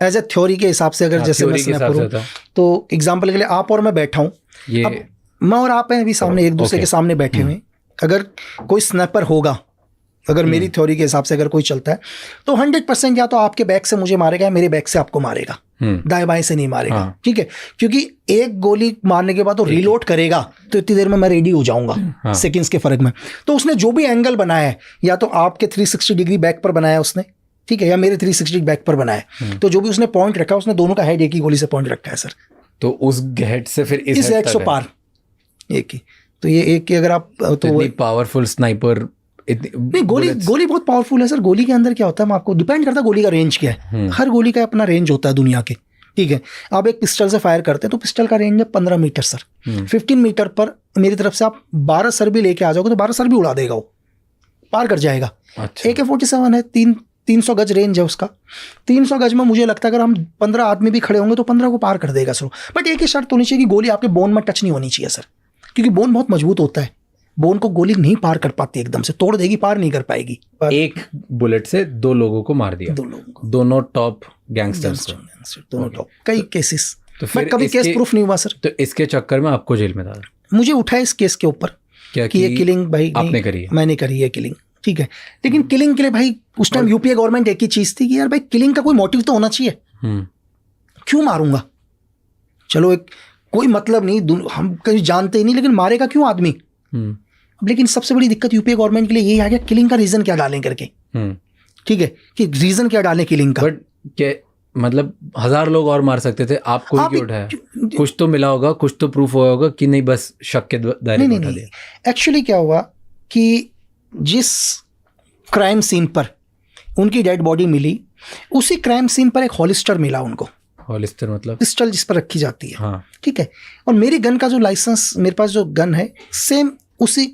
As a theory के हिसाब से अगर जैसे मैं स्नैपर हूँ तो एग्जाम्पल के लिए आप और मैं बैठा हूँ, मैं और आप हैं अभी सामने एक दूसरे के सामने बैठे हुए, अगर कोई स्नैपर होगा, अगर मेरी थ्योरी के हिसाब से अगर कोई चलता है तो 100% या तो आपके बैक से मुझे मारेगा या मेरे बैक से आपको मारेगा, दाएं बाएं से नहीं मारेगा। ठीक है, क्योंकि एक गोली मारने के बाद वो रीलोड करेगा तो इतनी देर में मैं रेडी हो जाऊंगा, सेकंड्स के फर्क में। तो उसने जो भी एंगल बनाया है, या तो आपके 360 डिग्री बैक पर बनाया उसने, ठीक है, या मेरे 360 बैक पर बनाया, तो जो भी उसने पॉइंट रखा उसने दोनों का हेड एक ही गोली से पॉइंट रखा है सर। तो उस हेड से फिर इस हेड से पार एक ही, तो ये एक की अगर आप तो पावरफुल स्नाइपर नहीं, गोली बहुत पावरफुल है सर। गोली के अंदर क्या होता है, मैं आपको डिपेंड करता है गोली का रेंज क्या है। हर गोली का अपना रेंज होता है दुनिया के, ठीक है। आप एक पिस्टल से फायर करते हैं तो पिस्टल का रेंज है 15 मीटर सर। 15 मीटर पर मेरी तरफ से आप 12 सर भी लेके आ जाओगे तो 12 सर भी उड़ा देगा, वो पार कर जाएगा। AK-47 है, 300 गज रेंज है उसका। 300 गज में मुझे लगता है अगर हम 15 आदमी भी खड़े होंगे तो 15 को पार कर देगा सर। बट एक ही शर्त होनी चाहिए कि गोली आपके बोन में टच नहीं होनी चाहिए सर, क्योंकि बोन बहुत मजबूत होता है। बोन को गोली नहीं पार कर पाती, एकदम से तोड़ देगी, पार नहीं कर पाएगी। एक बुलेट से 2 लोगों को मार दिया, 2 लोगों को, दोनों टॉप गैंगस्टर्स, दोनों टॉप। कई केसेस, तो फिर कभी केस प्रूफ नहीं हुआ सर। तो इसके चक्कर में आपको जेल में डाला? मुझे उठाया इस केस के ऊपर कि ये किलिंग भाई आपने करी है, मैंने करी है किलिंग, ठीक है। लेकिन किलिंग के लिए भाई उस टाइम यूपीए गवर्नमेंट एक ही चीज थी कि यार भाई किलिंग का कोई मोटिव तो होना चाहिए, क्यों मारूंगा? चलो एक कोई मतलब नहीं, हम कहीं जानते ही नहीं, लेकिन मारेगा क्यों आदमी? लेकिन सबसे बड़ी दिक्कत यूपीए गवर्नमेंट के लिए यही आ गया, किलिंग का रीजन क्या डालें करके, ठीक है, कि रीजन क्या डालें किलिंग का। बट क्या मतलब 1000 लोग और मार सकते थे, आपको ही क्यों उठाया? कुछ तो मिला होगा, कुछ तो प्रूफ हुआ होगा कि नहीं बस शक के दायरे में उठा दिया। एक्चुअली क्या हुआ कि जिस क्राइम सीन पर उनकी डेड बॉडी मिली, उसी क्राइम सीन पर एक हॉलिस्टर मिला उनको। हॉलिस्टर मतलब पिस्टल जिस पर रखी जाती है, हाँ, ठीक है। और मेरी गन का जो लाइसेंस, मेरे पास जो गन है सेम उसी